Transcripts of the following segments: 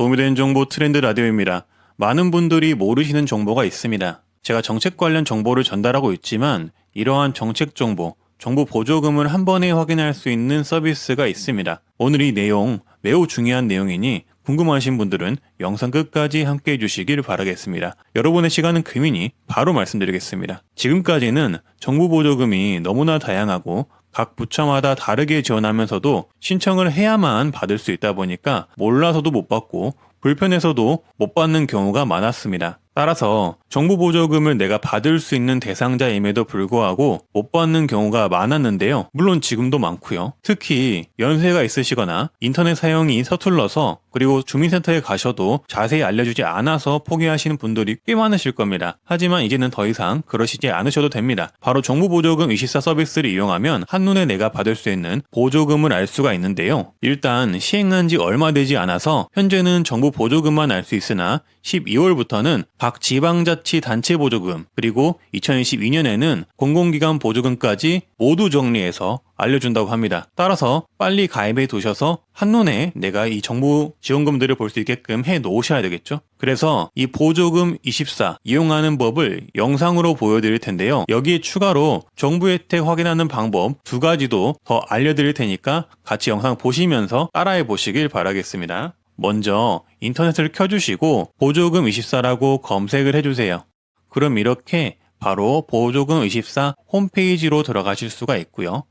도움이 되는 정보 트렌드 라디오입니다. 많은 분들이 모르시는 정보가 있습니다. 제가 정책 관련 정보를 전달하고 있지만 이러한 정책 정보, 정부 보조금을 한 번에 확인할 수 있는 서비스가 있습니다. 오늘 이 내용 매우 중요한 내용이니 궁금하신 분들은 영상 끝까지 함께 해주시길 바라겠습니다. 여러분의 시간은 금이니 바로 말씀드리겠습니다. 지금까지는 정부 보조금이 너무나 다양하고 각 부처마다 다르게 지원하면서도 신청을 해야만 받을 수 있다 보니까 몰라서도 못 받고 불편해서도 못 받는 경우가 많았습니다. 따라서 정부 보조금을 내가 받을 수 있는 대상자임에도 불구하고 못 받는 경우가 많았는데요. 물론 지금도 많고요. 특히 연세가 있으시거나 인터넷 사용이 서툴러서 그리고 주민센터에 가셔도 자세히 알려주지 않아서 포기하시는 분들이 꽤 많으실 겁니다. 하지만 이제는 더 이상 그러시지 않으셔도 됩니다. 바로 정부 보조금 24 서비스를 이용하면 한눈에 내가 받을 수 있는 보조금을 알 수가 있는데요. 일단 시행한 지 얼마 되지 않아서 현재는 정부 보조금만 알 수 있으나 12월부터는 각 지방자치단체 보조금 그리고 2022년에는 공공기관 보조금까지 모두 정리해서 알려준다고 합니다. 따라서 빨리 가입해 두셔서 한눈에 내가 이 정부 지원금들을 볼 수 있게끔 해 놓으셔야 되겠죠. 그래서 이 보조금 24 이용하는 법을 영상으로 보여드릴 텐데요. 여기에 추가로 정부 혜택 확인하는 방법 2가지도 더 알려드릴 테니까 같이 영상 보시면서 따라해 보시길 바라겠습니다. 먼저 인터넷을 켜주시고 보조금 24라고 검색을 해주세요. 그럼 이렇게 바로 보조금 24 홈페이지로 들어가실 수가 있고요.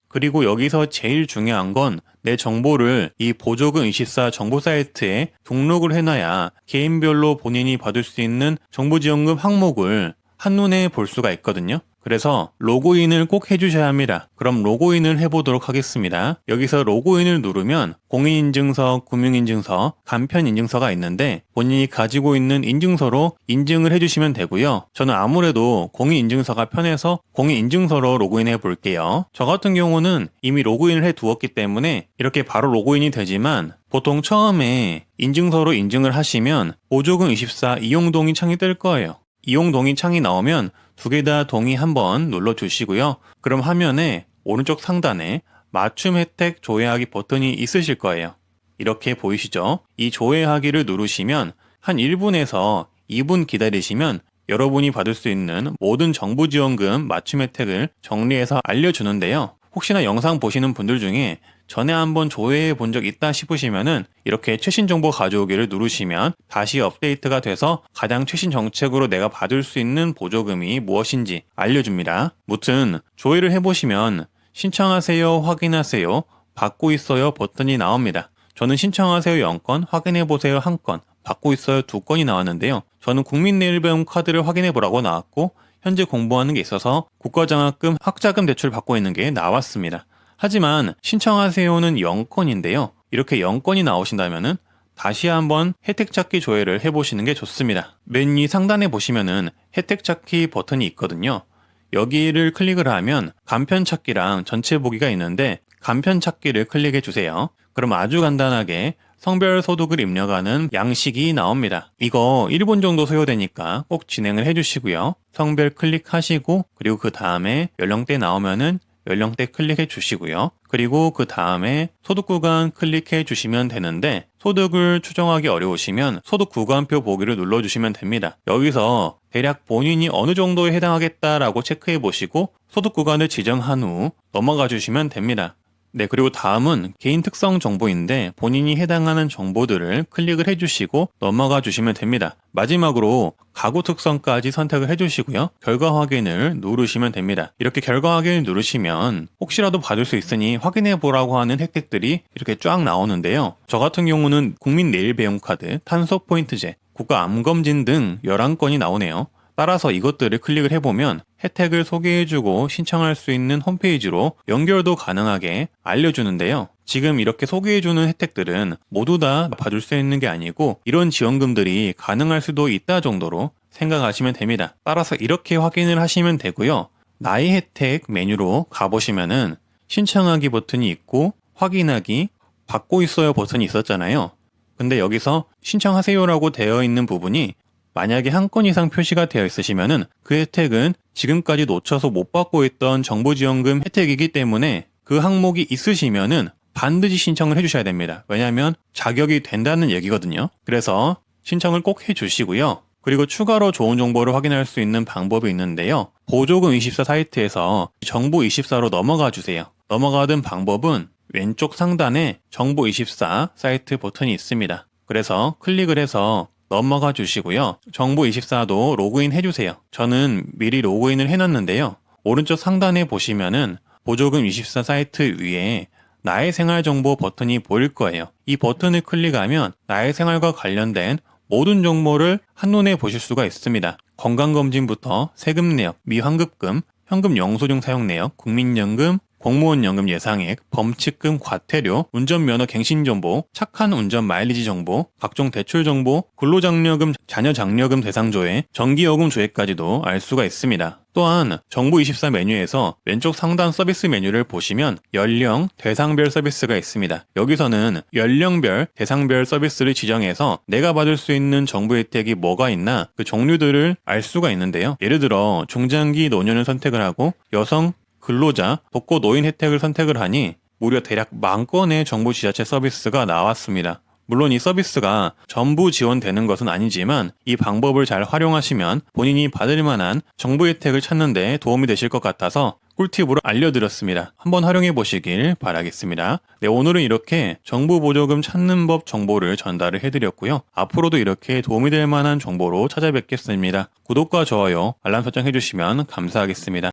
그리고 여기서 제일 중요한 건 내 정보를 이 보조금 24 정보 사이트에 등록을 해놔야 개인별로 본인이 받을 수 있는 정부지원금 항목을 한눈에 볼 수가 있거든요. 그래서 로그인을 꼭 해주셔야 합니다. 그럼 로그인을 해보도록 하겠습니다. 여기서 로그인을 누르면 공인인증서, 금융인증서, 간편인증서가 있는데 본인이 가지고 있는 인증서로 인증을 해주시면 되고요. 저는 아무래도 공인인증서가 편해서 공인인증서로 로그인해 볼게요. 저 같은 경우는 이미 로그인을 해 두었기 때문에 이렇게 바로 로그인이 되지만 보통 처음에 인증서로 인증을 하시면 보조금 24 이용동의 창이 뜰 거예요. 이용동의 창이 나오면 2개 다 동의 한번 눌러주시고요. 그럼 화면에 오른쪽 상단에 맞춤 혜택 조회하기 버튼이 있으실 거예요. 이렇게 보이시죠? 이 조회하기를 누르시면 한 1분에서 2분 기다리시면 여러분이 받을 수 있는 모든 정부 지원금 맞춤 혜택을 정리해서 알려주는데요. 혹시나 영상 보시는 분들 중에 전에 한번 조회해 본 적 있다 싶으시면은 이렇게 최신 정보 가져오기를 누르시면 다시 업데이트가 돼서 가장 최신 정책으로 내가 받을 수 있는 보조금이 무엇인지 알려줍니다. 무튼 조회를 해보시면 신청하세요, 확인하세요, 받고 있어요 버튼이 나옵니다. 저는 신청하세요 0건, 확인해보세요 1건, 받고 있어요 2건이 나왔는데요. 저는 국민내일배움 카드를 확인해보라고 나왔고 현재 공부하는 게 있어서 국가장학금, 학자금 대출 받고 있는 게 나왔습니다. 하지만 신청하세요는 0건인데요. 이렇게 0건이 나오신다면은 다시 한번 혜택 찾기 조회를 해보시는 게 좋습니다. 맨 위 상단에 보시면은 혜택 찾기 버튼이 있거든요. 여기를 클릭을 하면 간편 찾기랑 전체 보기가 있는데 간편 찾기를 클릭해 주세요. 그럼 아주 간단하게 성별 소득을 입력하는 양식이 나옵니다. 이거 1분 정도 소요되니까 꼭 진행을 해주시고요. 성별 클릭하시고 그리고 그 다음에 연령대 나오면은 연령대 클릭해 주시고요. 그리고 그 다음에 소득 구간 클릭해 주시면 되는데 소득을 추정하기 어려우시면 소득 구간표 보기를 눌러주시면 됩니다. 여기서 대략 본인이 어느 정도에 해당하겠다라고 체크해 보시고 소득 구간을 지정한 후 넘어가 주시면 됩니다. 네, 그리고 다음은 개인 특성 정보인데 본인이 해당하는 정보들을 클릭을 해주시고 넘어가 주시면 됩니다. 마지막으로 가구 특성까지 선택을 해주시고요. 결과 확인을 누르시면 됩니다. 이렇게 결과 확인을 누르시면 혹시라도 받을 수 있으니 확인해 보라고 하는 혜택들이 이렇게 쫙 나오는데요. 저 같은 경우는 국민내일배움카드, 탄소포인트제, 국가암검진 등 11건이 나오네요. 따라서 이것들을 클릭을 해보면 혜택을 소개해주고 신청할 수 있는 홈페이지로 연결도 가능하게 알려주는데요. 지금 이렇게 소개해주는 혜택들은 모두 다 받을 수 있는 게 아니고 이런 지원금들이 가능할 수도 있다 정도로 생각하시면 됩니다. 따라서 이렇게 확인을 하시면 되고요. 나의 혜택 메뉴로 가보시면은 신청하기 버튼이 있고 확인하기, 받고 있어요 버튼이 있었잖아요. 근데 여기서 신청하세요라고 되어 있는 부분이 만약에 한 건 이상 표시가 되어 있으시면은 그 혜택은 지금까지 놓쳐서 못 받고 있던 정부지원금 혜택이기 때문에 그 항목이 있으시면은 반드시 신청을 해주셔야 됩니다. 왜냐하면 자격이 된다는 얘기거든요. 그래서 신청을 꼭 해주시고요. 그리고 추가로 좋은 정보를 확인할 수 있는 방법이 있는데요. 보조금24 사이트에서 정보24로 넘어가 주세요. 넘어가는 방법은 왼쪽 상단에 정보24 사이트 버튼이 있습니다. 그래서 클릭을 해서 넘어가 주시고요. 정보24도 로그인 해주세요. 저는 미리 로그인을 해놨는데요. 오른쪽 상단에 보시면은 보조금24 사이트 위에 나의 생활 정보 버튼이 보일 거예요. 이 버튼을 클릭하면 나의 생활과 관련된 모든 정보를 한눈에 보실 수가 있습니다. 건강검진부터 세금 내역, 미환급금, 현금 영수증 사용 내역, 국민연금, 공무원 연금 예상액, 범칙금 과태료, 운전면허 갱신 정보, 착한 운전 마일리지 정보, 각종 대출 정보, 근로장려금, 자녀장려금 대상 조회, 전기요금 조회까지도 알 수가 있습니다. 또한 정보24 메뉴에서 왼쪽 상단 서비스 메뉴를 보시면 연령, 대상별 서비스가 있습니다. 여기서는 연령별, 대상별 서비스를 지정해서 내가 받을 수 있는 정부 혜택이 뭐가 있나 그 종류들을 알 수가 있는데요. 예를 들어 중장기 노년을 선택을 하고 여성, 근로자, 독거 노인 혜택을 선택을 하니 무려 대략 10,000건의 정부 지자체 서비스가 나왔습니다. 물론 이 서비스가 전부 지원되는 것은 아니지만 이 방법을 잘 활용하시면 본인이 받을 만한 정부 혜택을 찾는 데 도움이 되실 것 같아서 꿀팁으로 알려드렸습니다. 한번 활용해 보시길 바라겠습니다. 네, 오늘은 이렇게 정부 보조금 찾는 법 정보를 전달을 해드렸고요. 앞으로도 이렇게 도움이 될 만한 정보로 찾아뵙겠습니다. 구독과 좋아요, 알람 설정 해주시면 감사하겠습니다.